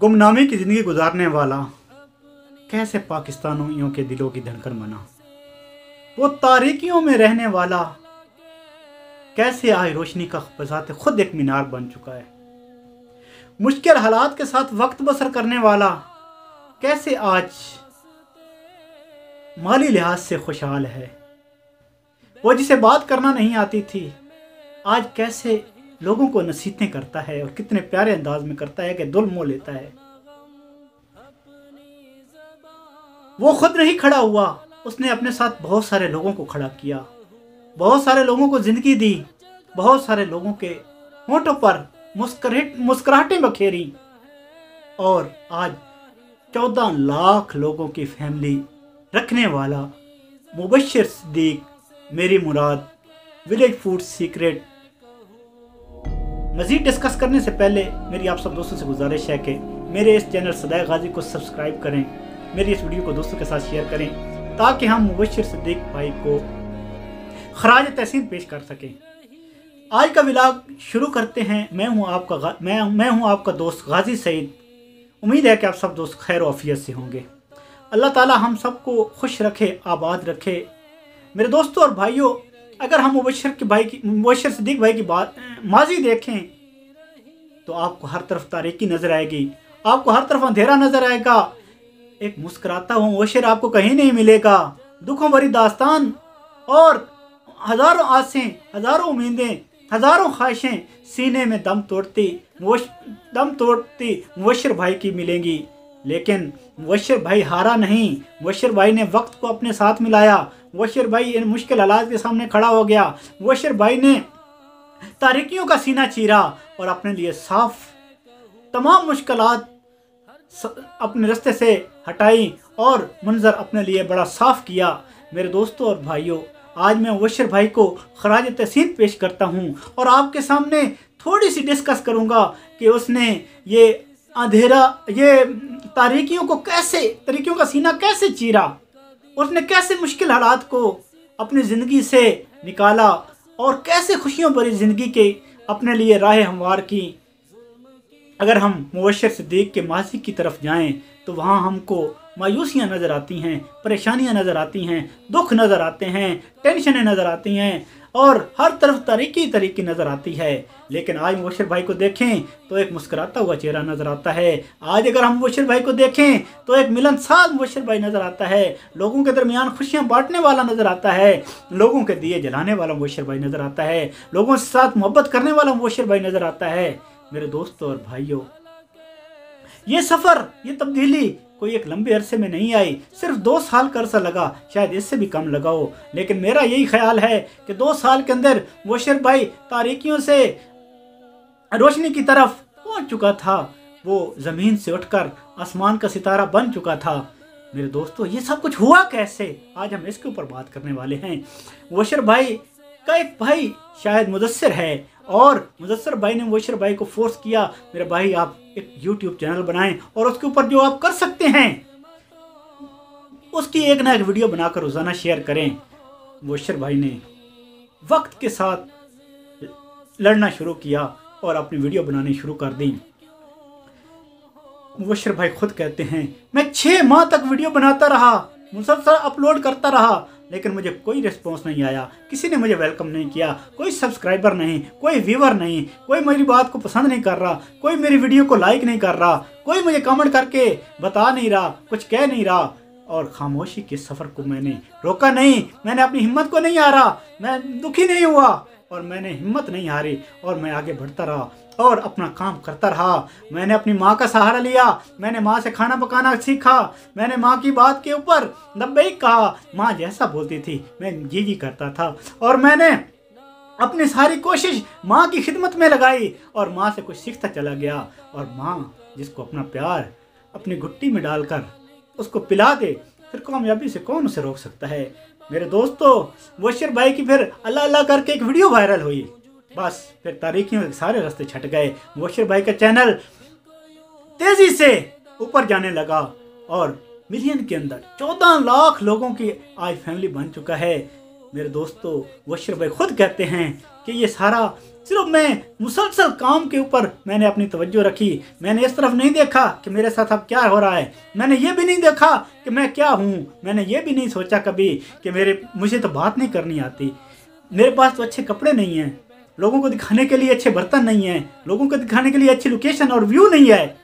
गुमनामी की ज़िंदगी गुजारने वाला कैसे पाकिस्तानियों के दिलों की धड़कन बना। वो तारीकियों में रहने वाला कैसे आज रोशनी का बजाते खुद एक मीनार बन चुका है। मुश्किल हालात के साथ वक्त बसर करने वाला कैसे आज माली लिहाज से खुशहाल है। वो जिसे बात करना नहीं आती थी आज कैसे लोगों को नसीहतें करता है और कितने प्यारे अंदाज में करता है कि दुल मोह लेता है। वो खुद नहीं खड़ा हुआ, उसने अपने साथ बहुत सारे लोगों को खड़ा किया, बहुत सारे लोगों को जिंदगी दी, बहुत सारे लोगों के होंठों पर मुस्कुराहटें बखेरी और आज 14 लाख लोगों की फैमिली रखने वाला मुबश्शिर सिद्दीक, मेरी मुराद, विलेज फूड सीक्रेट। मज़ीद डिस्कस करने से पहले मेरी आप सब दोस्तों से गुजारिश है कि मेरे इस चैनल सदाए गाजी को सब्सक्राइब करें, मेरी इस वीडियो को दोस्तों के साथ शेयर करें ताकि हम मुबश्शिर सिद्दीक भाई को खराज तहसीन पेश कर सकें। आज का व्लॉग शुरू करते हैं। मैं हूं आपका दोस्त गाजी सईद। उम्मीद है कि आप सब दोस्त खैर आफियत से होंगे। अल्लाह ताला हम सबको खुश रखे, आबाद रखे। मेरे दोस्तों और भाइयों, अगर हम मुबश्शिर सिद्दीक भाई की बात माजी देखें तो आपको हर तरफ तारीकी नजर आएगी, आपको हर तरफ अंधेरा नजर आएगा। एक मुस्कुराता हुआ मुबश्शिर आपको कहीं नहीं मिलेगा। दुखों भरी दास्तान और हजारों आसें, हजारों उम्मीदें, हजारों ख्वाहिशें सीने में दम तोड़ती मुबश्शिर भाई की मिलेंगी। लेकिन मुबश्शिर भाई हारा नहीं। मुबश्शिर भाई ने वक्त को अपने साथ मिलाया। मुबश्शिर भाई इन मुश्किल हालात के सामने खड़ा हो गया। मुबश्शिर भाई ने तारीकियों का सीना चीरा और अपने लिए साफ तमाम मुश्किलात अपने रास्ते से हटाई और मंजर अपने लिए बड़ा साफ किया। मेरे दोस्तों और भाइयों, आज मैं मुबश्शिर भाई को खराज तहसीन पेश करता हूं और आपके सामने थोड़ी सी डिस्कस करूंगा कि उसने ये तारीकियों का सीना कैसे चीरा, उसने कैसे मुश्किल हालात को अपनी ज़िंदगी से निकाला और कैसे खुशियों भरी ज़िंदगी के अपने लिए राह हमवार की। अगर हम मुबश्शिर सिद्दीक के माजी की तरफ जाएं तो वहाँ हमको मायूसियाँ नज़र आती हैं, परेशानियाँ नज़र आती हैं, दुख नज़र आते हैं, टेंशनें नज़र आती हैं और हर तरफ तारीकी नज़र आती है। लेकिन आज मुबश्शिर भाई को देखें तो एक मुस्कुराता हुआ चेहरा नज़र आता है। आज अगर हम मुबश्शिर भाई को देखें तो एक मिलनसार मुबश्शिर भाई नज़र आता है। लोगों के दरमियान खुशियाँ बांटने वाला नज़र आता है, लोगों के दिए जलाने वाला मुबश्शिर भाई नज़र आता है, लोगों के साथ मोहब्बत करने वाला मुबश्शिर भाई नज़र आता है। मेरे दोस्तों और भाइयों, ये सफ़र, ये तब्दीली कोई एक लंबे अरसे में नहीं आई, सिर्फ 2 साल का अरसा लगा, शायद इससे भी कम लगा हो। लेकिन मेरा यही ख्याल है कि 2 साल के अंदर मुबश्शिर भाई तारीकियों से रोशनी की तरफ पहुंच चुका था। वो ज़मीन से उठकर आसमान का सितारा बन चुका था। मेरे दोस्तों, ये सब कुछ हुआ कैसे, आज हम इसके ऊपर बात करने वाले हैं। मुबश्शिर भाई का एक भाई शायद मुदस्सिर है और मुदस्सिर भाई ने मुबश्शिर भाई को फोर्स किया, मेरे भाई आप एक YouTube चैनल बनाएं और उसके ऊपर जो आप कर सकते हैं उसकी एक ना एक वीडियो बनाकर रोजाना शेयर करें। मुबश्शिर भाई ने वक्त के साथ लड़ना शुरू किया और अपनी वीडियो बनानी शुरू कर दी। मुबश्शिर भाई खुद कहते हैं, मैं 6 माह तक वीडियो बनाता रहा, मुसलसल अपलोड करता रहा, लेकिन मुझे कोई रिस्पॉन्स नहीं आया, किसी ने मुझे वेलकम नहीं किया, कोई सब्सक्राइबर नहीं, कोई व्यूवर नहीं, कोई मेरी बात को पसंद नहीं कर रहा, कोई मेरी वीडियो को लाइक नहीं कर रहा, कोई मुझे कमेंट करके बता नहीं रहा, कुछ कह नहीं रहा। और खामोशी के सफ़र को मैंने रोका नहीं, मैंने अपनी हिम्मत को नहीं हारा, मैं दुखी नहीं हुआ और मैंने हिम्मत नहीं हारी और मैं आगे बढ़ता रहा और अपना काम करता रहा। मैंने अपनी माँ का सहारा लिया, मैंने माँ से खाना पकाना सीखा, मैंने माँ की बात के ऊपर लब्बैक कहा, माँ जैसा बोलती थी मैं जी करता था और मैंने अपनी सारी कोशिश माँ की खिदमत में लगाई और माँ से कुछ सीखता चला गया। और माँ जिसको अपना प्यार अपनी घुट्टी में डालकर उसको पिला दे, फिर कामयाबी से कौन उसे रोक सकता है। मेरे दोस्तों, मुबश्शिर भाई की फिर अल्लाह अल्लाह करके एक वीडियो वायरल हुई, बस फिर तारीकियों के सारे रास्ते छट गए। मुबश्शिर भाई का चैनल तेजी से ऊपर जाने लगा और मिलियन के अंदर 14 लाख लोगों की आज फैमिली बन चुका है। मेरे दोस्तों, मुबश्शिर भाई खुद कहते हैं कि ये सारा सिर्फ मैं मुसलसल काम के ऊपर मैंने अपनी तवज्जो रखी। मैंने इस तरफ नहीं देखा कि मेरे साथ अब क्या हो रहा है। मैंने ये भी नहीं देखा कि मैं क्या हूँ। मैंने ये भी नहीं सोचा कभी कि मुझे तो बात नहीं करनी आती, मेरे पास तो अच्छे कपड़े नहीं हैं, लोगों को दिखाने के लिए अच्छे बर्तन नहीं हैं, लोगों को दिखाने के लिए अच्छी लोकेशन और व्यू नहीं है।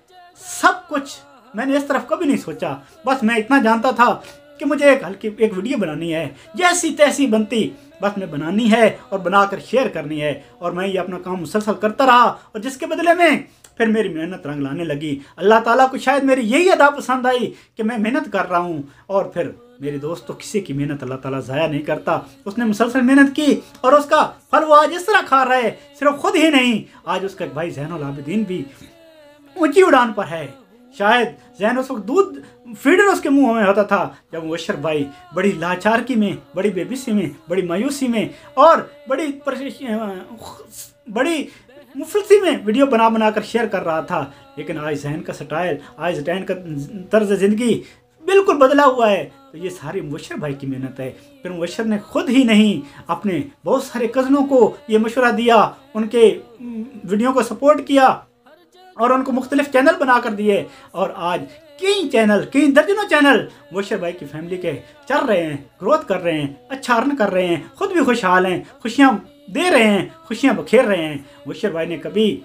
सब कुछ मैंने इस तरफ कभी नहीं सोचा। बस मैं इतना जानता था कि मुझे एक वीडियो बनानी है, जैसी तैसी बनती बस मैं बनानी है और बनाकर शेयर करनी है। और मैं ये अपना काम मुसलसल करता रहा और जिसके बदले में फिर मेरी मेहनत रंग लाने लगी। अल्लाह ताला को शायद मेरी यही अदा पसंद आई कि मैं मेहनत कर रहा हूँ। और फिर मेरे दोस्त, तो किसी की मेहनत अल्लाह ताला ज़ाया नहीं करता। उसने मुसलसल मेहनत की और उसका फल वो आज इस तरह खा रहा है। सिर्फ खुद ही नहीं, आज उसका भाई ज़ैनुल आबिदीन भी ऊंची उड़ान पर है। शायद ज़ैन उस वक्त दूध फीडर उसके मुंह में होता था जब मुबशर भाई बड़ी लाचारगी में, बड़ी बेबसी में, बड़ी मायूसी में और बड़ी मुफलसी में वीडियो बना कर शेयर कर रहा था। लेकिन आज ज़ैन का स्टाइल, आज ज़ैन का तर्ज ज़िंदगी बिल्कुल बदला हुआ है। तो ये सारी मुबशर भाई की मेहनत है। फिर मुबशर ने खुद ही नहीं, अपने बहुत सारे कज़नों को ये मशवरा दिया, उनके वीडियो को सपोर्ट किया और उनको मुख्तलिफ चैनल बना कर दिए। और आज कई दर्जनों चैनल मुबशर भाई की फैमिली के चल रहे हैं, ग्रोथ कर रहे हैं, अच्छा अर्न कर रहे हैं, खुद भी खुशहाल हैं, खुशियाँ दे रहे हैं, खुशियाँ बखेर रहे हैं। मुबशर भाई ने कभी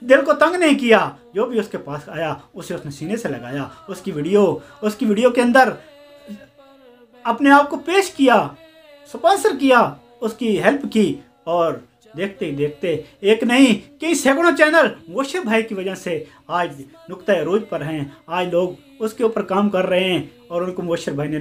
दिल को तंग नहीं किया। जो भी उसके पास आया उसे उसने सीने से लगाया, उसकी वीडियो के अंदर अपने आप को पेश किया, स्पॉन्सर किया, उसकी हेल्प की। और देखते ही देखते एक नहीं कई सैकड़ों चैनल मुबशर भाई की वजह से आज नुक्ता अरूज पर हैं। आज लोग उसके ऊपर काम कर रहे हैं और उनको मुबशर भाई ने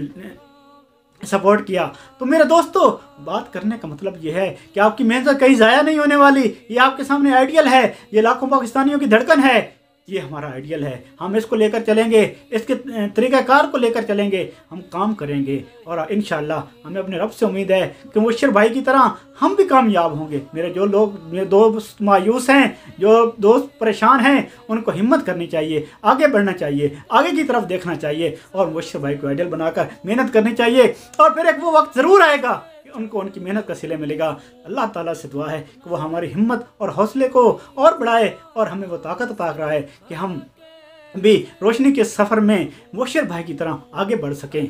सपोर्ट किया। तो मेरे दोस्तों, बात करने का मतलब ये है कि आपकी मेहनत कहीं ज़ाया नहीं होने वाली। ये आपके सामने आइडियल है, ये लाखों पाकिस्तानियों की धड़कन है, ये हमारा आइडियल है। हम इसको लेकर चलेंगे, इसके तरीक़ाकार को लेकर चलेंगे, हम काम करेंगे और इंशाअल्लाह हमें अपने रब से उम्मीद है कि मुबशर भाई की तरह हम भी कामयाब होंगे। मेरे दोस्त मायूस हैं, जो दोस्त परेशान हैं, उनको हिम्मत करनी चाहिए, आगे बढ़ना चाहिए, आगे की तरफ देखना चाहिए और मुबशर भाई को आइडियल बनाकर मेहनत करनी चाहिए। और फिर एक वो वक्त ज़रूर आएगा उनको उनकी मेहनत का सिले मिलेगा। अल्लाह ताला से दुआ है कि वो हमारी हिम्मत और हौसले को और बढ़ाए और हमें वो ताकत अता कराए कि हम भी रोशनी के सफ़र में मुबशर भाई की तरह आगे बढ़ सकें।